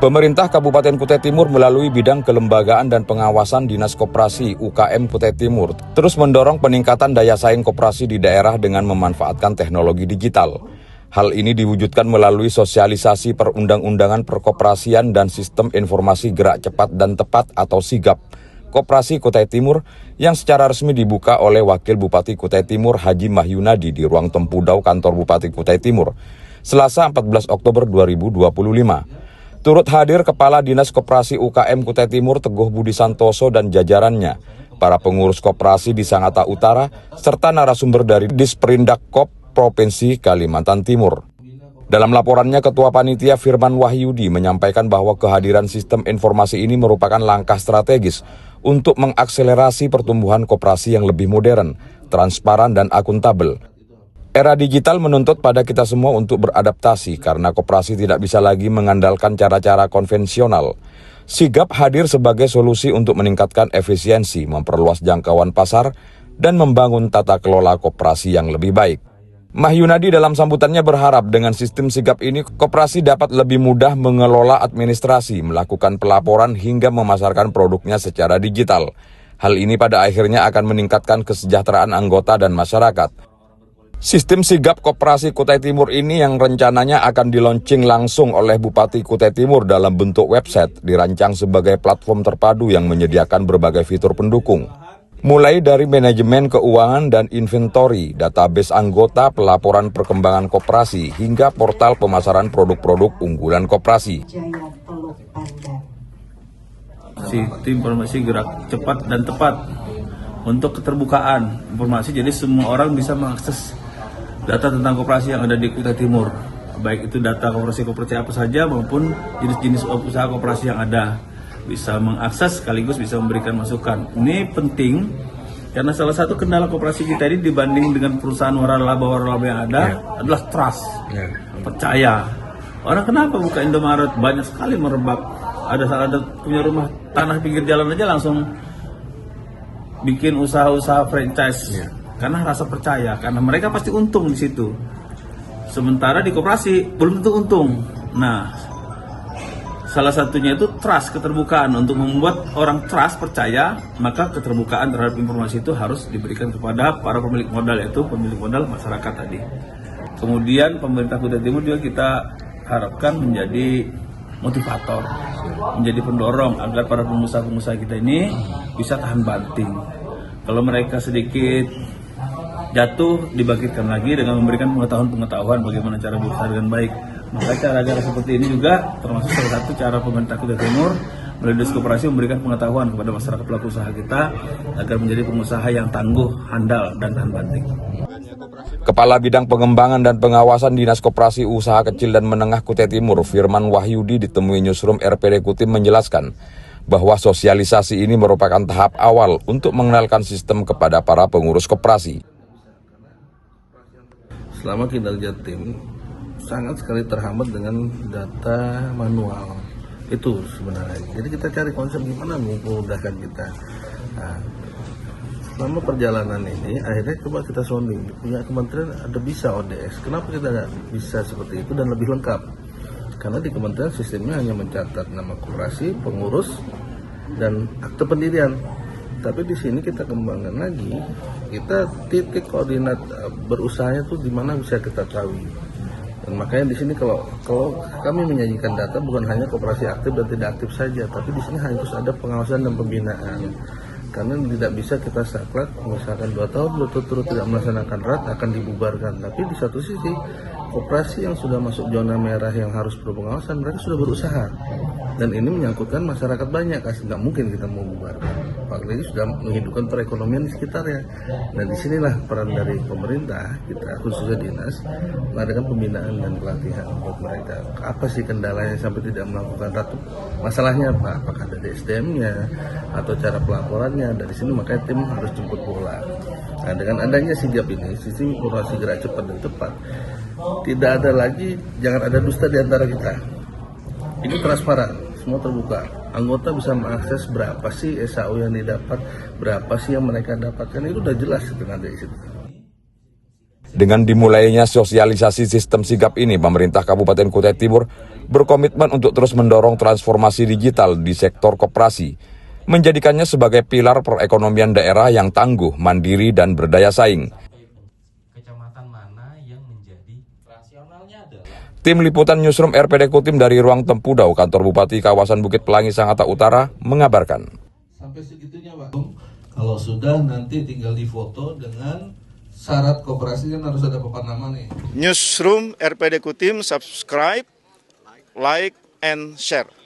Pemerintah Kabupaten Kutai Timur melalui bidang kelembagaan dan pengawasan Dinas Koperasi UKM Kutai Timur terus mendorong peningkatan daya saing koperasi di daerah dengan memanfaatkan teknologi digital. Hal ini diwujudkan melalui sosialisasi perundang-undangan perkoperasian dan sistem informasi gerak cepat dan tepat atau SIGAP Koperasi Kutai Timur yang secara resmi dibuka oleh Wakil Bupati Kutai Timur Haji Mahyunadi di ruang Tempudau Kantor Bupati Kutai Timur, Selasa 14 Oktober 2025. Turut hadir Kepala Dinas Koperasi UKM Kutai Timur Teguh Budi Santoso dan jajarannya, para pengurus koperasi di Sangatta Utara, serta narasumber dari Disperindak Kop Provinsi Kalimantan Timur. Dalam laporannya, Ketua Panitia Firman Wahyudi menyampaikan bahwa kehadiran sistem informasi ini merupakan langkah strategis untuk mengakselerasi pertumbuhan koperasi yang lebih modern, transparan, dan akuntabel. Era digital menuntut pada kita semua untuk beradaptasi karena koperasi tidak bisa lagi mengandalkan cara-cara konvensional. SIGAP hadir sebagai solusi untuk meningkatkan efisiensi, memperluas jangkauan pasar, dan membangun tata kelola koperasi yang lebih baik. Mahyunadi dalam sambutannya berharap dengan sistem SIGAP ini, koperasi dapat lebih mudah mengelola administrasi, melakukan pelaporan hingga memasarkan produknya secara digital. Hal ini pada akhirnya akan meningkatkan kesejahteraan anggota dan masyarakat. Sistem SIGAP Koperasi Kutai Timur ini yang rencananya akan dilaunching langsung oleh Bupati Kutai Timur dalam bentuk website dirancang sebagai platform terpadu yang menyediakan berbagai fitur pendukung. Mulai dari manajemen keuangan dan inventory, database anggota, pelaporan perkembangan koperasi, hingga portal pemasaran produk-produk unggulan koperasi. Sistem informasi gerak cepat dan tepat untuk keterbukaan informasi, jadi semua orang bisa mengakses data tentang koperasi yang ada di Kutai Timur, baik itu data koperasi apa saja maupun jenis-jenis usaha koperasi yang ada, bisa mengakses sekaligus bisa memberikan masukan. Ini penting karena salah satu kendala koperasi kita ini dibanding dengan perusahaan waralaba yang ada adalah trust, percaya. Orang kenapa buka Indomaret banyak sekali merebak, ada punya rumah tanah pinggir jalan aja langsung bikin usaha-usaha franchise. Karena rasa percaya, karena mereka pasti untung di situ. Sementara di koperasi belum tentu untung. Nah, salah satunya itu trust, keterbukaan. Untuk membuat orang trust, percaya, maka keterbukaan terhadap informasi itu harus diberikan kepada para pemilik modal, yaitu pemilik modal masyarakat tadi. Kemudian pemerintah Kutai Timur juga kita harapkan menjadi motivator, menjadi pendorong agar para pengusaha-pengusaha kita ini bisa tahan banting. Kalau mereka sedikit jatuh, dibangkitkan lagi dengan memberikan pengetahuan bagaimana cara berusaha dengan baik. Maka cara-cara seperti ini juga termasuk salah satu cara pemerintah Kutai Timur melalui Dinas Koperasi memberikan pengetahuan kepada masyarakat pelaku usaha kita agar menjadi pengusaha yang tangguh, handal, dan tahan banting. Kepala Bidang Pengembangan dan Pengawasan Dinas Koperasi Usaha Kecil dan Menengah Kutai Timur, Firman Wahyudi, ditemui Newsroom RPD Kutim menjelaskan bahwa sosialisasi ini merupakan tahap awal untuk mengenalkan sistem kepada para pengurus koperasi. Selama kinerja tim sangat sekali terhambat dengan data manual itu sebenarnya. Jadi kita cari konsep gimana memudahkan kita. Nah, selama perjalanan ini akhirnya coba kita sounding, punya kementerian ada bisa ODS. Kenapa kita nggak bisa seperti itu dan lebih lengkap? Karena di kementerian sistemnya hanya mencatat nama koperasi, pengurus, dan akte pendirian. Tapi di sini kita kembangkan lagi, kita titik koordinat berusahanya tuh di mana bisa kita tahu. Dan makanya di sini kalau kami menyajikan data bukan hanya koperasi aktif dan tidak aktif saja, tapi di sini harus ada pengawasan dan pembinaan. Karena tidak bisa kita saklek, misalkan 2 tahun berturut-turut tidak melaksanakan RAT akan dibubarkan. Tapi di satu sisi, koperasi yang sudah masuk zona merah yang harus berpengawasan, mereka sudah berusaha. Dan ini menyangkutkan masyarakat banyak, nggak mungkin kita mau bubarkan. Apalagi sudah menghidupkan perekonomian di sekitarnya. Dan disinilah peran dari pemerintah, kita khususnya dinas, mengadakan pembinaan dan pelatihan buat mereka. Apa sih kendalanya sampai tidak melakukan RAT? Masalahnya apa? Apakah dari SDM-nya atau cara pelaporannya? Dari sini makanya tim harus jemput bola. Nah, dengan adanya SIGAP ini, sistem informasi gerak cepat dan tepat, tidak ada lagi, jangan ada dusta di antara kita. Ini transparan, semua terbuka. Anggota bisa mengakses berapa sih SAU yang didapat, berapa sih yang mereka dapatkan, itu udah jelas itu nanti di situ. Dengan dimulainya sosialisasi sistem SIGAP ini, pemerintah Kabupaten Kutai Timur berkomitmen untuk terus mendorong transformasi digital di sektor koperasi, menjadikannya sebagai pilar perekonomian daerah yang tangguh, mandiri, dan berdaya saing. Tim Liputan Newsroom RPD Kultim dari Ruang Tempudau, Kantor Bupati Kawasan Bukit Pelangi Sangatta Utara, mengabarkan. Sampai segitunya, Pak. Kalau sudah nanti tinggal difoto dengan syarat koperasi kan harus ada papan nama nih. Newsroom RPD Kultim, subscribe, like, and share.